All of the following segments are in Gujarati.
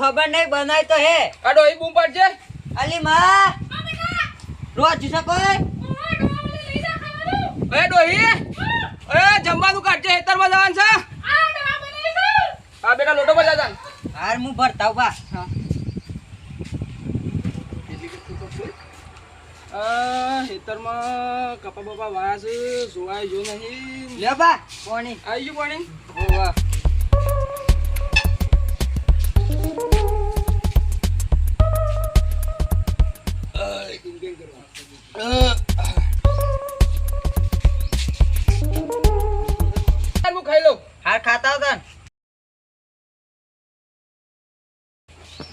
ખબર નહીં બનાય તો હે આડો ઈ બૂમ પાડજે અલી માં રોજ કોઈ એ ડોહી એ જમવાનું કાઢજે હેતરમાં જવાનું છે હા બેટા લોટો પર જા હાર હું ભરતા બા હેતરમાં કપા બપા વાયા છે જોવાય જો નહીં લે બા કોણી આવી ગયું પાણી ઓ વાહ હું ખાઈ લઉં હાર ખાતા હતા ને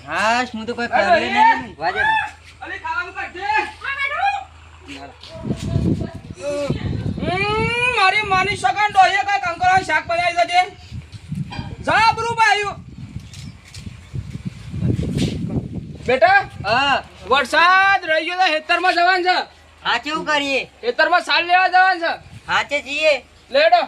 હા હું તો કોઈ કરે નહીં વાજે અલી ખાવાનું કાઢજે મારી માની સગન ડોહીએ કઈ કંકોડા શાક બનાવી દેજે જાબરૂ ભાઈઓ બેટા હા વરસાદ રહી ગયો તો હેતરમાં જવાનું છે હા કેવું કરીએ હેતરમાં સાલ લેવા જવાનું છે હાચે જઈએ લેડો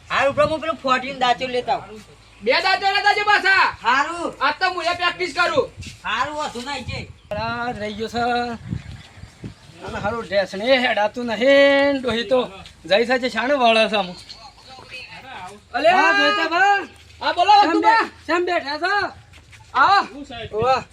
હાર ઉપર હું પેલું 14 દાચો લેતા આવું. બે દાંતો લેતા છે પાછા હારું આજ તો હું પ્રેક્ટિસ કરું હારું હતું નહીં છે રાત રહી ગયો છે અને હારું ડ્રેસ ને હેડાતું નહીં ડોહી તો જઈ સાચે છાણું વાળે છે અમુક અલે હા જોઈતા બા હા બોલો વસ્તુબા કેમ બેઠા છો આવો વાહ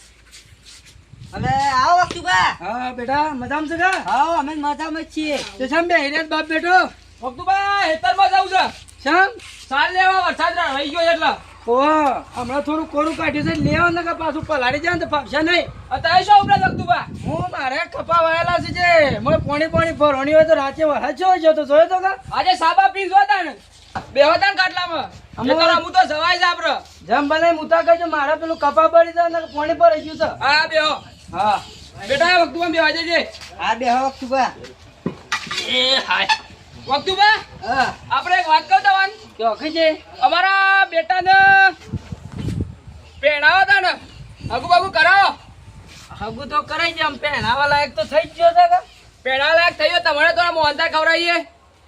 અલે આવો વખતુ બા હા બેટા મજામાં છે કે આવો અમે મજામાં જ છીએ તે છમ બે હિરેત બાપ બેઠો વસ્તુબા હેતરમાં જાવ છે શમ સાલ લેવા વરસાદ રહી ગયો એટલે ઓ હમણાં થોડું કોરું કાઢ્યું છે લેવા ને કે પાછું પલાળી જાય ને તો ફાવશે નહીં અત્યારે શું ઉપરા વસ્તુબા હું મારે કપા વાયેલા છે જે મને પાણી ભરવાની હોય તો રાતે વહાજો જો તો જોયો તો કે આજે સાબા પીસ હોતા ને બે હોતા ને કાટલામાં અમુ તો સવાય છે આપડે જેમ બને મુતા કરજો મારે પેલું કપા બળી જાય ને પાણી ભરાઈ ગયું છે હા બેહો હા બેટા વખતુમાં બેવા જજે હા બે વખતુ બા એ હાય વખતુમાં હા આપણે એક વાત કહું તવાન કે ઓખી છે અમારા બેટાને પહેણાવો તા ને હગુ બાગુ કરાવો હગુ તો કરાઈ છે આમ પહેણાવા લાયક તો થઈ જ ગયો છે કે પહેણાવા લાયક થઈ ગયો તમારે તો મોહનતા ખવડાવીએ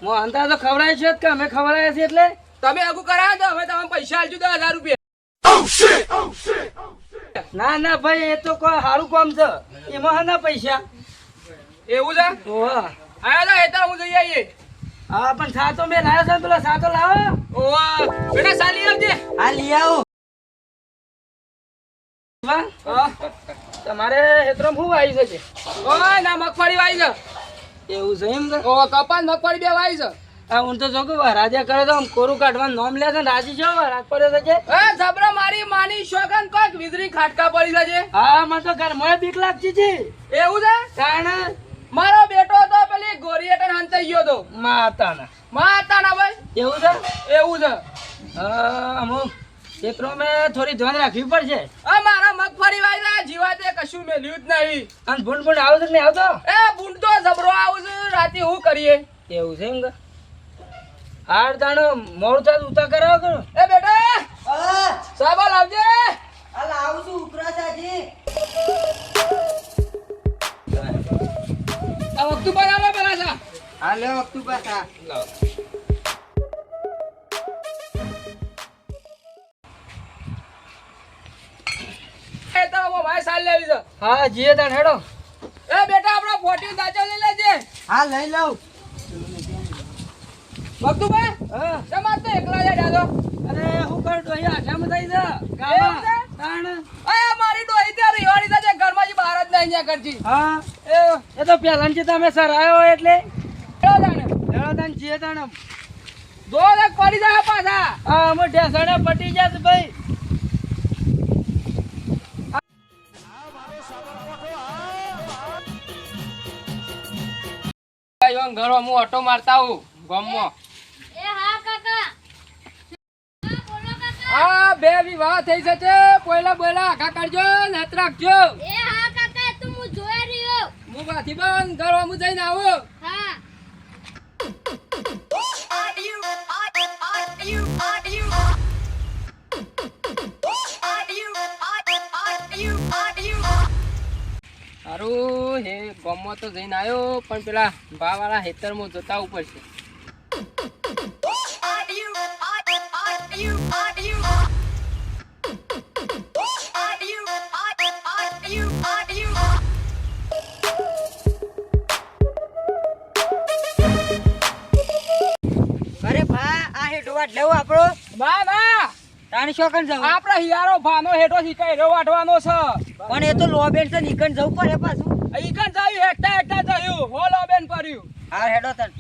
મોહનતા તો ખવડાય છે કે અમે ખવડાયા છે એટલે તમે હગુ કરાવો તો અમે તમને પૈસા આલજો 10,000 રૂપિયા ના ના ભાઈ એ તો કોઈ સારું કામ છે એમાં ના પૈસા એવું છે ઓહ આયા તો હેતર હું જઈ આવીએ હા પણ સાતો મેં લાવ્યો છે પેલો સાતો લાવો ઓહ બેટા સાલી આવજે હા લઈ આવો તમારે હેતરમ શું વાવી છે ઓય ના મગફળી વાવી છે એવું છે એમ ઓ કપાસ મગફળી બે વાવી છે હા હું તો જો કે રાજા કરે તો આમ કોરું કાઢવાનું નામ લે છે ને રાજી છો રાત પડ્યો છે એ જબરા મારી માની શોગન કોક વીજળી ખાટકા પડી છે હા મને તો ઘર મને બીક લાગતી છે એવું છે કારણ મારો બેટો તો પેલી ગોરીએટન હંતાઈ ગયો તો માતાના ભાઈ એવું છે અમુક ક્ષેત્રો મેં થોડી ધ્યાન રાખવી પડશે મારા મગફળી વાયદા જીવાતે કશું મેલ્યું જ નહીં અને ભૂંડ આવું છે નહીં આવતો એ ભૂંડ તો જબરો આવું છે રાતે હું કરીએ એવું છે એમ કે હાર દાણો મોડું થાય ઉતા કરાવો કરો એ બેટા હા સાબા લાવજે હાલ આવું છું ઉપરા સાજી આ વખતુ બનાવો પેલા સા હા લે વખતુ પાછા એ તો ભાઈ સાલ લેવી છે હા જીએ તાણ હેડો એ બેટા આપણો ફોટી દાચો લઈ લેજે હા લઈ લઉં વખતુ ભાઈ હા સમાજ તો એકલા જ ડાડો અરે હું કર ડોહી આઠામાં થઈ છે ગાવા તાણ એ મારી ડોહી તે રેવાડી છે ઘરમાંથી બહાર જ નહીં ન્યા કરજી હા એ તો પહેલાં જે તમે સરાયો એટલે હેડો તાણ જીએ તાણ દો લાખ પડી જાય પાછા હા અમે ઢેસણે પટી જાત ભાઈ ઘરો હું ઓટો મારતા હું ગામમાં હા બે વિવાહ થઈ જશે પોયલા બોયલા આખા કરજો નેત રાખજો હું બાથી બંધ ઘરો હું જઈને આવું સારું હે ગામમાં તો જઈને આવ્યો પણ પેલા ભાવાળા હેતરમાં જતા ઉપર છે વાટ લેવો આપણો ના તાણી શોકન જવું આપડે હિયારો ભાનો હેઠો શીખાય રહ્યો વાટવાનો છે પણ એ તો લોબેન છે નીકળ જવું પડે પાછું ઈકન જાયું હેઠા જાયું હોલો બેન પડ્યું હાર હેડો તન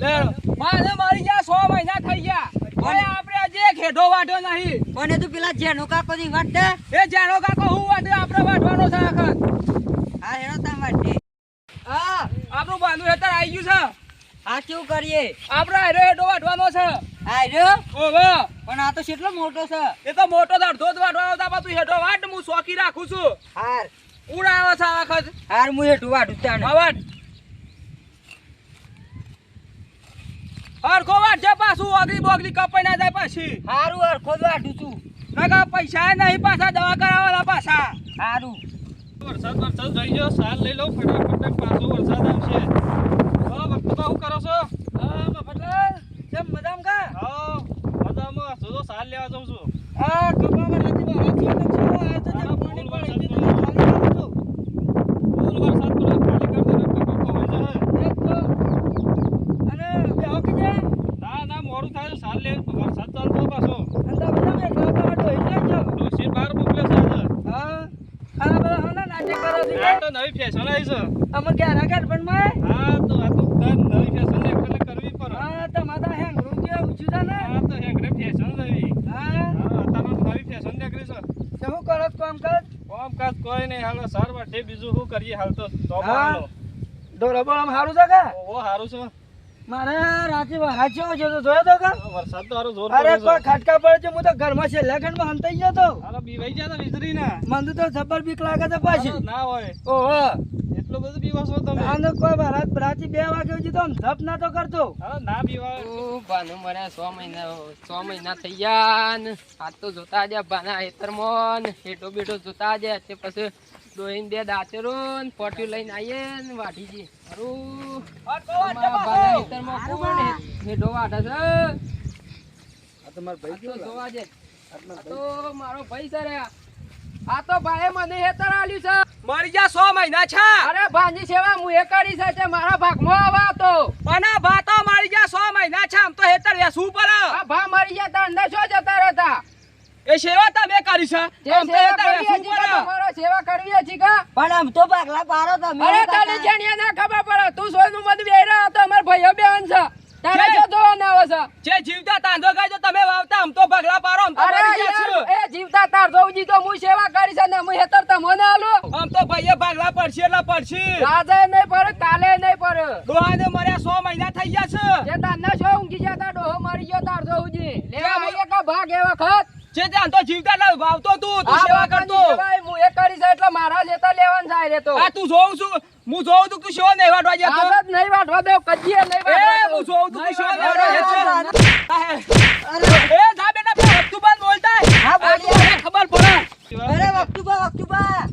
માને મારી ગયા 100 મહિના થઈ ગયા હવે આપણે હજી એક હેઠો વાટ્યો નહીં પણ એ તો પેલા જેનો કાકો ની વાટ દે એ જાણો કાકો હું વાટે આપણે વાટવાનો છે આખત હાર હેડો તન વાટે હા આપણું બાંધું હેતર આવી ગયું છે આ કેવું કરીએ આપણે હેઠો વાટવાનો છે હાર રહ્યો ઓહો પણ આ તો કેટલો મોટો છે એ તો મોટો તો અડધો જ વાટવાનો હતા પણ તું હેઠો વાટ હું શોકી રાખું છું હાર ઉડાવે છે આ વખત હાર હું હેઠું વાટું તાણ વાટ હરખો વાટ છે પાછું ઓગળી બોગળી કપાઈ ના જાય પાછી હારું હરખો જ વાટું છું નકા પૈસા નહીં પાછા દવા કરાવવાના પાછા હારું વરસાદ થઈ ગયો સાલ લઈ લઉં ફટાફટ પાછો વરસાદ આવશે હા વખત હું કરો છો હા મફતલાલ કેમ મજામ કા હા મજામાં તો સાલ લેવા જાઉં છું હા કપામાં નથી બહાર છે તો છે આ તો હા, પાણી ફૂલ પડી વરસાદ ગયું તો ખાલી કરું છું ફૂલ વરસાદ પડે ખાલી કરી દે કપા હોય છે એક તો અને બેહો કે છે ના મોડું થાય તો સાલ લે વરસાદ ચાલતો પાછો અંદા બધા મે ખાતા વાટો હિલે જો ડોસી બહાર મોકલે છે આજે હા ખાના બધા હના નાટક કરો છે આ તો નવી ફેશન આવી છે અમે ક્યાં રાખે પણ માં હા તો આ તો નવી ફેશન ને એટલે કરવી પડે હા તો માતા હેંગ રૂમ કે ઊંચું છે ને હા તો હેંગરે ફેશન લેવી હા હા અત્યારે નવી ફેશન નીકળી છે તો હું કરો છો કામ કર કામકાજ કોઈ નહીં હાલ સાર વાટે બીજું શું કરીએ હાલ તો જોબ હા. હાલો દોરો બોલમ હારું છે કે ઓ હારું છે મારે રાતે હાચો છે તો જોયો તો કા વરસાદ તો હારું જોર અરે પડે કોઈ છે ખટકા પડે છે હું તો ઘરમાં છે લગનમાં હંતાઈ ગયો તો અરે બીવાઈ ગયા તા વીજળી ના મને તો જબર બીક લાગે છે પાછી ના હોય ઓહો એટલું બધું બીવાશો તમે આનો કોઈ રાતે 2 વાગે સુધી તો આમ ધપ ના તો કરતો હા ના બીવાય બાનું મરે 100 મહિના થઈ ગયા ને આ તો જોતા જ બાના હેતરમાં હેઠો બેઠો જોતા જ તે પછી ડોહીન 2 દાંતેરો ને પોટ્યું લઈને આવીએ ને વાઢીજી હારું અમારા બાના હેતરમાં કોણ હેઠો વાઢે છે આ તમાર આ તો જોવા જે આ તો મારો ભાઈ છે રે આ તો ભાઈએ મને હેતર આલ્યું છે મરી ગયા 100 મહિના છે અરે ભાંજી સેવા હું એ કરી છે તે મારા ભાગમાં આવા તો પણ આ ભાતો મરી ગયા 100 મહિના છે આમ તો હેતર વેસવું પડે આ ભા મરી ગયા તા અંદર શું જતા રહેતા એ સેવા તમે કરી છે જે આમ તો સેવા હેતર કરીએ વેસવું છીએ પડે તમારો સેવા કરવી છે કા પણ આમ તો પાગલા પારો તમે અરે તને જાણ્યા ના ખબર પડે તું સોનું મત વેરા હતો અમાર ભાઈઓ બેન છે તારે છે. જો જોવાના આવે છે જે જીવતા તાંધો ગાય તો તમે વાવતા આમ તો પગલા પારો આમ તો અરે મરી ગયા યાર, છે એ જીવતા તાર જોઉજી તો હું સેવા કરી છે ને હું હેતર તમને આલો આમ તો ભાઈએ ભાગલા પડશે એટલે પડશે આજે નહીં પડે કાલે નહીં પડે ડોહાને મર્યા 100 મહિના થઈ ગયા છે જે તારને શો ઊંઘી ગયા તા ડોહો મરી ગયો તાર જોઉજી લેવા કેમ? આવીએ કા ભાગ એ વખત જે ત્યાં તો જીવતા ના વાવતો તું તું આ સેવા બાપાની કરતો સેવા હું એ કરી છે એટલે મારા લેતા લેવાનું થાય રે તો આ તું જોઉં છું હું જોઉં છું તું સેવા નહીં વાટવા જતો આજ જ નહીં વાટવા દઉં કજીએ નહીં વાટવા એ દઉં. હું જોઉં છું તું નહીં સેવા વાટવા નહીં દઉં. વાટવા જતો એ જા બેટા પેલા વસ્તુ બંધ બોલતા હા, બોલ. મને ખબર પડે અરે વક્તુબા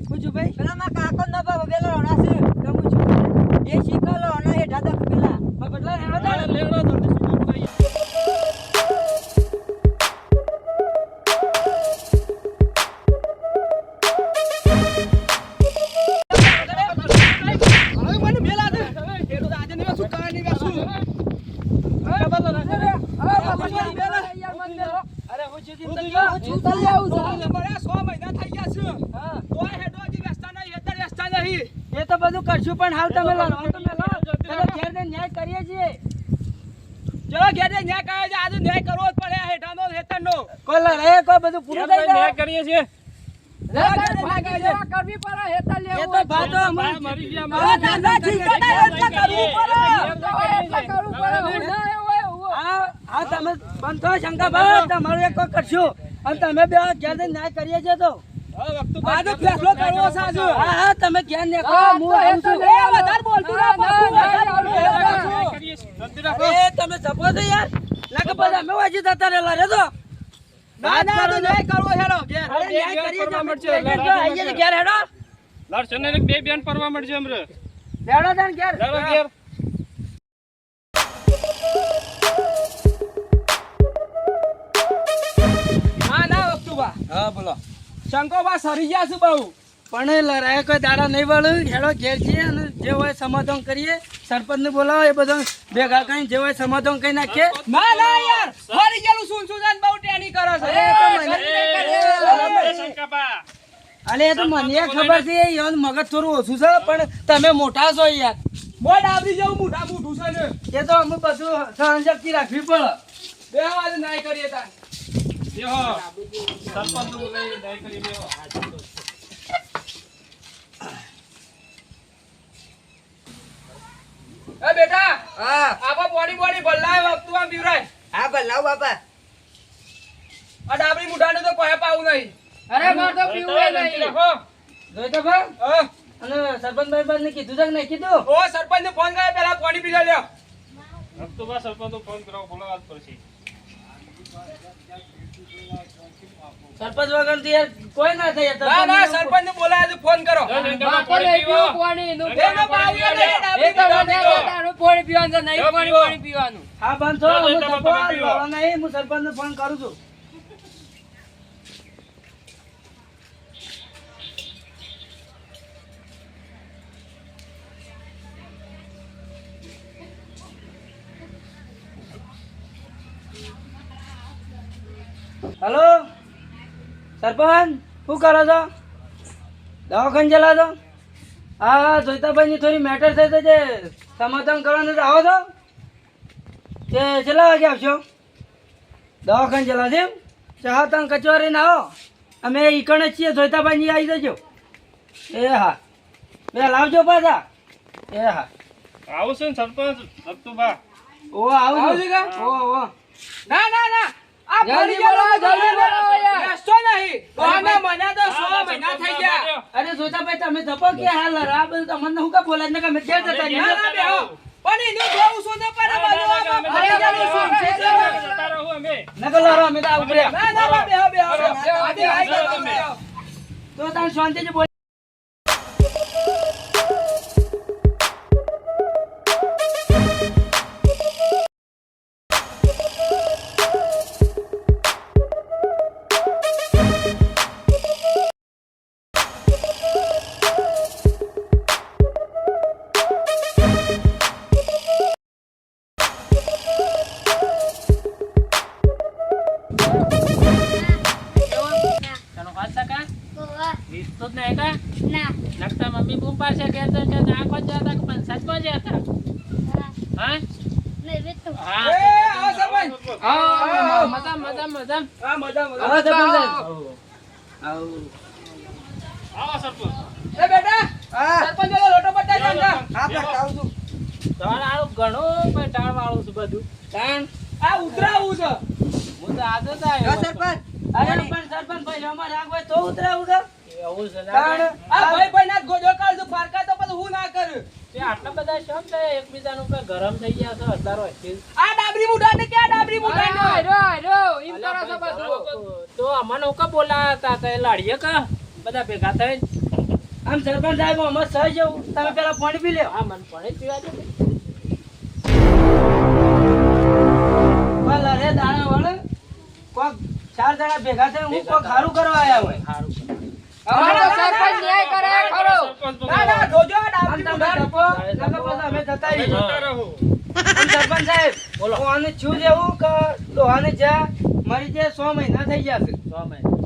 પૂછું ભાઈ પેલા માં કાકો ન બાબા પેલા રોણા છે કમું છું એ શીખલો અને હેઠા દખ પેલા બદલા હેડો તા. લેડો જલ્દી સીધા પડાઈએ. હવે મને મેલા દે હેડો તો આજે નહીં શું કાંઈ નહીં વેસું. હવે મને મેલા યાર મને મેલો. અરે હું ચીધી હું તને ચૂંટાઈ આવું છું. મને મળ્યા 100 મહિના થઈ ગયા છે હા. તોય હેડો હજી વેચતા નહીં હેતર વેચતા નહીં એ તો બધું કરશું પણ હાલ તમે લો તમે લો ચલો ઘેર જઈને ન્યાય કરીએ છીએ ચલો ઘેર જઈને ન્યાય કરે છે આજે ન્યાય કરવો જ પડે આ હેઠાનો હેતરનો કોઈ લડાઈ કોઈ બધું પૂરું થઈ ન્યાય જાય કરીએ છીએ ભાગી જવા કરવી પડે હેતર લેવું એ તો હોય ભાતો તો. ભાઈ મરી ગયા હવે ધંધા જીવતા હતા એટલે કરવું પડે. એટલે કરવું પડે હું ના હોય હું આ તમે બંધો શંકાભાઈ તમારું એક કોઈ કરશું અને તમે બે ઘેર જઈને ન્યાય કરીએ છીએ તો હવે વખતું આજે ફેસલો કરવો છે આજે. હા તમે ઘેર ને કહો હા, હું તો આવું છું હેતર એ વધારે બોલતું ના પાછું વધારે બોલતું ના ન્યાય પાછું. કરીએ છીએ. જલ્દી રાખો એ તમે જપો છો યાર લાગે બધા અમે વાજી જતા રહેલા રે તો ના ના તો ન્યાય કરવો હેડો ઘેર અરે, ન્યાય કરીએ કરવા છીએ. મળશે. આવીએ છીએ ઘેર હેડો લડશે ને બે બેન પરવા મળશે અમરે હેડો તાન ઘેર ચાલો ઘેર હા ના વસ્તુભા હા બોલો શંકોબા સરી ગયા છે બહુ પણ લડાય કોઈ દાડા નહીં વાળું હેડો ઘેર છીએ અને જે હોય સમાધાન કરીએ સરપંચ ને બોલાવો એ બધા ભેગા કઈ જેવાય સમાધાન કઈ નાખીએ. ના ના યાર ફરી ગયેલું શું જાન બહુ ટેની કરો છો અલે એ તો મને ખબર છે યાર મગજ થોડું ઓછું છે પણ તમે મોટા છો યાર. બોય ડાબરી જેવું મોટું છે ને એ તો અમે બધું સહનશક્તિ રાખવી પડે. બે વાત નહીં કરીએ તાર એ બેટા હા આપા બોડી ભલ્લાય વખતું આમ પીવરાય હા ભલાવ બાપા. આ ડાબરી મુઢાને તો કોઈ પાવું નહીં. અરે માર તો પીવું નહીં. રાખો. જોઈ તો ભાઈ હા. અને સરપંચ ભાઈ ને કીધું છે કે નહીં કીધું? ઓ સરપંચ ને ફોન કરે પેલા પાણી પી લ્યો. સરપંચ વગર થી યાર કોઈ ના થાય. ના ના સરપંચ ને બોલાય તો ફોન કરો. બાપો નહીં પીવું પાણી નું. એ તો પાવું નહીં, ડાબરી એ તો મુઢા મને પીવો. તારું પાણી પીવાનું છે, નહીં પાણી પીવાનું. હા બંધ થો હું સરપંચ નહીં હું સરપંચ ને ફોન કરું છું. હેલો સરપંચ શું કરો છો? દવાખાને ચલા છો? હા જોઈતાભાઈ ની થોડી મેટર થઈ છે જે સમાધાન કરવાનું છે. આવો છો તે કેટલા વાગે આવશો? દવાખાને ચલા છે એમ? ચા તંગ કચોરી ના આવો અમે ઈકણ જ છીએ. જોઈતાભાઈ ની આવી જજો. એ હા બે લાવજો પાછા. એ હા આવું છે ને સરપંચ સત્તુભા ઓ આવું આવજો છું. કા? ઓ ના ના ના આ ફરી જલ્દી બોલાવો, ગયેલો જલ્દી બોલાવો યાર. બેસતો નહીં. કોના મને તો 100 મહિના થઈ ગયા. અરે જોઈતાભાઈ તમે ધપો કે હાલ આ બધું તમને શું કા બોલાય ને કે અમે ક્યાં જતા ના ના બેહો. પણ એનું જોવું શું ને પર બાજુ આમાં ના, ફરી ના, ગયેલું શું? જતા રહો અમે. નકલ લારો અમે તો આવું રહ્યા. ના ના ના બેહો બેહો આથી આઈ ગયો તમે. તો તમે શાંતિથી બોલ. તને વાત સકા ઓવા રીતો જ નહીં કા ના નકતા મમ્મી બૂમ પાસે કહેતો કે આખો જતા કે પંચાયતમાં જતા હા નહીં વેતું એ હા આ સરપંચ. મજા મજા મજા આ મજા મજા. આવો સરપંચ સાહેબ. આવો સરપંચ. એ બેટા હા સરપંચ વાળો લોટો બતાવી દે અંદર. હા બતાવું છું. તાણ આવું ઘણું કોઈ ટાળ વાળું છે બધું તાણ આ ઉતરાવું છે. હું તો આજે જ હા આવ્યો સરપંચ અરે પણ સરપંચ ભાઈ અમારે આગળ તો ઉતરાવું કે એવું છે ને તાણ આ ભાઈ ના ગોજો કાઢ ફારકા તો પછી હું ના કરું. તે આટલા બધા શોખ છે એકબીજાનું ઉપર ગરમ થઈ ગયા છે અત્યારે હોય આ ડાબરી મુઢાને કે આ ડાબરી મુઢાને. તો અમને હું કા બોલાતા હતા એ લાડીએ કા બધા ભેગા થઈ આમ સરપંચ સાહેબ અમે સહી જવું તમે પેલા પાણી પી લ્યો. આ મને પણ પીવા દે ભલે રે દાણા વાળે કોક 4 જણા ભેગા થઈ હું કોક ખારું કરવા આયા હોય. સારું અમારો સરપંચ ન્યાય કરે ખરો. સરપંચ ના ના જોજો આ આમ ડાબરી તમે મુઢાને. ધપો નકર પછી અમે જતા રહીએ. જતા રહો. આમ સરપંચ સાહેબ હું આને છું જેવું કે ડોહાને જ્યાં મરી જે 100 મહિના થઈ ગયા છે.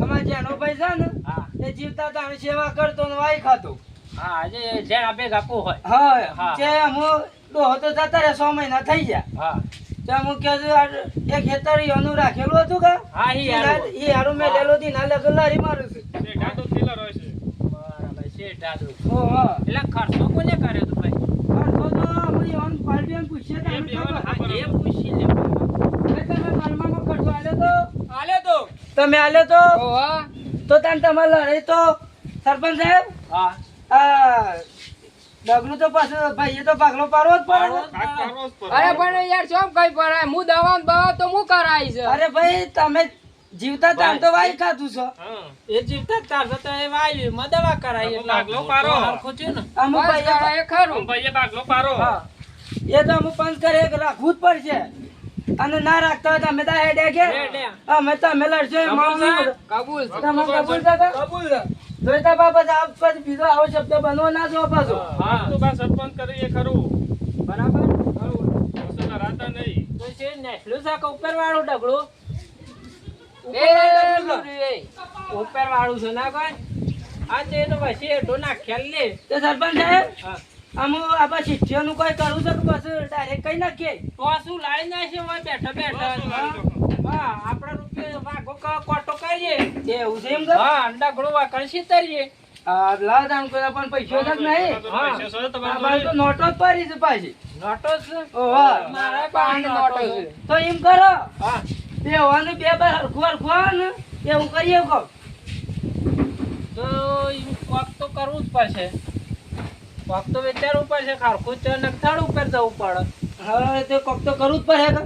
અમારે જેનો ભાઈ છે ને હા એ જીવતા હતા અને સેવા કરતો ને વાઈ ખાતો. હા આજે જેણ આપે ગાપો હોય હા હા. જે હું ડોહો તો જતા રહ્યા 100 મહિના થઈ ગયા. હા ત્યાં હું કહું છું આ એક ખેતર એનું રાખેલું હતું કે હા ઈ હારું. ઈ હારું મેં લેલો દી ના લગન લારી મારું છું. એ ઢાંડો થેલા રહે છે. બરાબર છે દાદુ ઓહો એટલે ખર્ચો કોને કર્યો તું ભાઈ આ તો અમે ઓન પાર્ટીને પૂછીએ તો અમને ખબર. હા એ પૂછી લે એ તમે મારમામાં ખર્ચો આલ્યો તો હાલે તો. તમે આલ્યો તો ઓવા તો તાન તમારે લડાઈ તો સરપંચ સાહેબ હા આ ડગલું તો પાછું ભાઈ એ તો પાગલો પાડવો જ પડે ને. કાંઈક પાડવો જ પડે. અરે પણ યાર શું કઈ પડાય હું દવા બવા તો હું કરાઈ છે અરે ભાઈ તમે જીવતા તાન તો વાઈ ખાધું છો. હા. એ જીવતા જ તાર તો એ વાયુ માં દવા કરાઈ એટલે ભાગલો પારો. હરખું થયું ને અમુક બસ ભાઈ કરાય ખરું ભાઈએ ભાગલો પારો. હા એ તો અમુક પંચ કરે એક રાખવું જ પડશે અને ના રાખતા હોય તો અમે તો હેડે કે હેડે. અમે તો અમે લડશો એ મામલો નહીં બધો. કબૂલ છે. તમે કબૂલ છે કે? કબૂલ છે. જોઈતા બાબા આપ પછી બીજો આવો શબ્દ બનવો ના જો પાછો. હા. તો બા સરપંચ કરી એ ખરું. બરાબર ઓછો કરાતા નહીં. તો છે નેસલું છે કે ઉપર વાળું ડગલું ઉપર વાળું છે ના કોઈ આ તે તો પછી હેઠું નાખ્યા લે તે સરપંચ સાહેબ હા. આમ આપણે શિષ્યનું કોઈ કરવું છે કે બસ ડાયરેક્ટ કઈ નાખીએ તો આ શું લાવી નાખે હોય બેઠા બેઠા હા આપણા રૂપિયા વાઘો કોટો કરીએ એવું છે એમ કર હા ડગલું વાકણ સીતરીએ લાવ દાન કોઈ પણ પૈસો જ નહીં પૈસા છો આ તમારા બાજુ તો નોટો જ પાડી છે પાછી નોટો છે ઓહો મારા પાસે નોટો છે તો એમ કરો હા બે હોવાનું બે બાર હરખું હરખું ને એવું કરીએ કહો તો ઈ કોક તો કરવું જ પડશે કોક તો વિચારવું પડશે ખારખું છે નખતાડ ઉપર જવું પડે હવે તે કોક તો કરવું જ પડે કે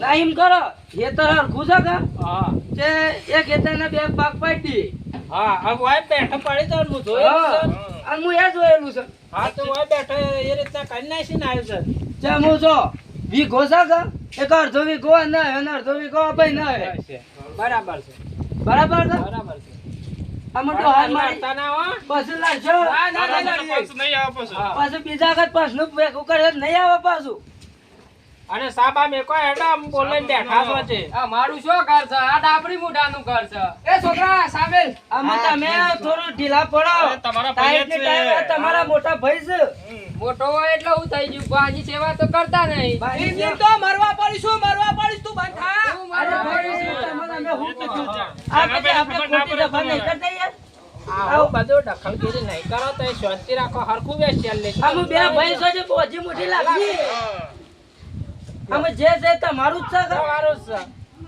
ના એમ કરો એ તો હરખું છે કે હા તે એક ખેતરના બે ભાગ પાડી દઈએ હા હવે વાય બેઠો પડી તો હું જોયેલું છે અને હું એ જોયેલું છે હા તો વાય બેઠો એ રીતના કરી નાખીને આવ્યો છે ચા હું જો વીઘો છે કે એક અડધો વીઘો ના અને અડધો વીઘો ભાઈ ના હે બરાબર છે બરાબર છે બરાબર છે આમ તો હાલ મારી મારતા ના હો પછી લાગશો ના ના તારા ના તો પક્ષ નહીં આવે પછી. હા. પાછું બીજા વખત પાછનું ભેગું કરે તો નહીં આવે પાછું અને સાબા મેકો હેડા આમ બોલે બેઠા છો છે આ મારું શું ઘર છે આ ડાબરી મોઢાનું ઘર છે એ છોકરા સામેલ આમાં તમે થોડું ઢીલા પડો અરે તમારા ભાઈ જ ટાઈમ ને છે. ટાઈમ તમારા મોટા ભાઈ છે મોટો હોય એટલે હું થઈ ગયું બાની સેવા તો કરતા નહીં બાની તો મરવા પડીશું તું બંધ થા હું અરે મારા ભાઈ, ભાઈ તમને અમે હું કીધું? હા. આ પછી આપણે ખબર ના ખોટી પડે દફા નહીં તમારે. કરતા યાર. આવું બધું દખલગીરી નહીં કરો તો શાંતિ રાખો હરખું બેસ્યા લે આમાં બે ભાઈ છો જે બોજી મોટી લાગી હા. આમાં જે છે તમારું જ છે કે? તમારું જ છે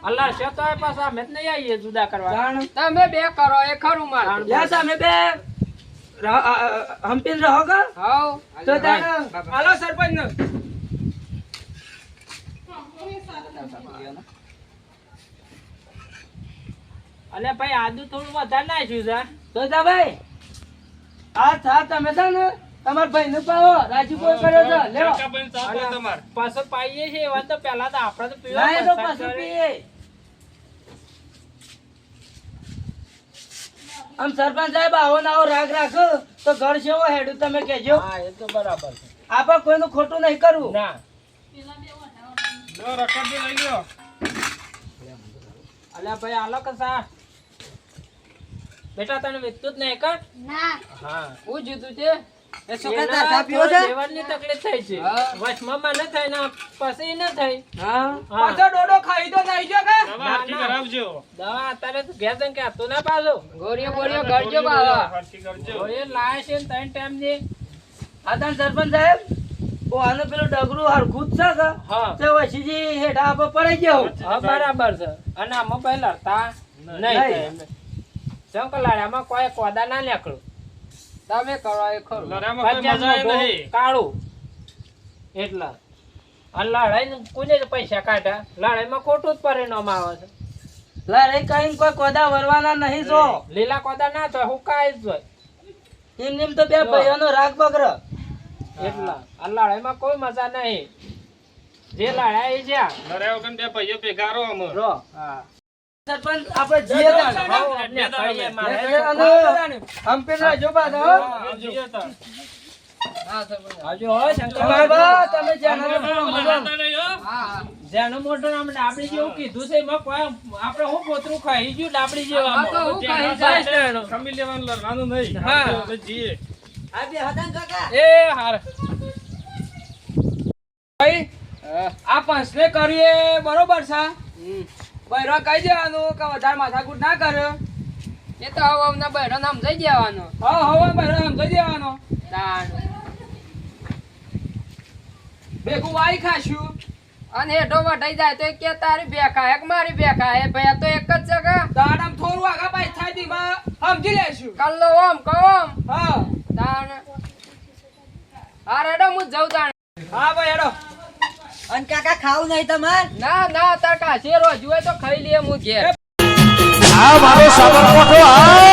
અલ્લાહ છે તો પાછા અમે જ નહીં આવીએ જુદા કરવા જાણ. તમે બે કરો એ ખરું મારું યા તમે બે હંપીને રહો કે? હાઉ તો તાણ હાલો સરપંચ ને અલે ભાઈ આદુ થોડું વધારે નાખ્યું છે તો જા ભાઈ આ થા તમે છે ને તમારા ભાઈને પાવો રાજીપો કર્યો છે લેવો કાકા બની ચાલ તો તમારે. પાછો પાઈએ છે એવા તો પેલા તો આપણે તો પીવા લાય તો પસંદ પાછું કરીએ. પીએ આમ સરપંચ સાહેબ આવો ને આવો રાગ રાખો તો ઘર જેવો હેડું તમે કહેજો હા એ તો બરાબર છે આપણે કોઈનું ખોટું નહીં કરવું ના જો રકડજી લઈ લ્યો. અલ્યા ભાઈ આલો કે સા બેટા તને વેચતું જ નહીં કર હા હું જુદું છે એ છોકરા તાર ચા પીવો છે? લેવાની તકલીફ થઈ છે હા. વચમાં મને થઈ ને પછી ન થઈ હા પાછો ડોડો ખાઈ તો નહીં જો કે દવા હરખી કરાવજો. દવા અત્યારે તો ઘેર જઈને કહેતો ના પાછો ગોળીઓ ગોળીઓ કરજો બાવા હરખી કરજો. એ લાય છે ને ત્રણ ટાઈમ ની આદાન સરપંચ સાહેબ ઓ આનું પેલું ડગરું હરખું જ છે કે હા તે વસીજી હેઠા આપણે પડી ગયો હા બરાબર છે અને આમાં પહેલા લડતા નહીં જેમ કે લાડ્યામાં કોઈ કોદા ના નીકળું તમે કરો એ ખરું લડાઈમાં કોઈ મજા ય નહીં. કાળું એટલા અને લડાઈ કોને પૈસા કાઢ્યા લડાઈમાં ખોટું જ પરિણામ આવે છે લારે કઈ કોઈ કોદા વરવાના નહીં જો લીલા કોદા ના થાય હુકાય જ હોય એમ નેમ તો બે ભાઈઓનો રાગ બગર એટલા આ લડાઈમાં કોઈ મજા નહીં જે લડાઈ એ જ્યાં લડાઈ વગર બે ભાઈઓ ભેગા રહો અમે. રો હા સરપંચ આપણે જીએ તાણ. ને કહીએ મારે અને હંપીને રહેજો પાછા, હો. હા, જઈએ તાર. હા સરપંચ. હજુ હોય શંકર બાબા, તમે જ્યાં ના તમે રહો, લડાતા નહીં, હો. હા હા જેનું મોટું નામ ડાબડી જેવું કીધું છે એમાં કોઈ આપણે હું પોતરું ખાઈ ગયું ડાબડી જેવા હા, તો હું ખાઈ જાય. ખમી લેવાનું લડવાનું નહીં. હા. હવે જઈએ. આ બે હતા ને કાકા એ હાર ભાઈ આ પંચને કરીએ બરોબર છે બૈરો કહી દેવાનું કે વધારે માથાકૂટ ના કરે એ તો હવે અમને બહેરો નામ જઈ જવાનો હા હવે બૈરો સમજાઈ દેવાનો તાણ ભેગું વાઈ ખાશું અને હેઠો વઢાઈ જાય તો કે તારી બેખા એક મારી બેખા એ ભાઈ આ તો એક જ છે કે દાડામ થોડું આગા પાછ થાય દીમાં સમજી લેશું કલ્લો ઓમ કહો ઓમ હા તાણ હા રેડો હું જઉં તાણ હા ભાઈ હેડો અને કાકા ખાવું નહીં તમારે ના ના તાર કાશી રોજ હોય તો ખાઈ લઈએ હું ઘેર આ મારો સાબરકોઠો આ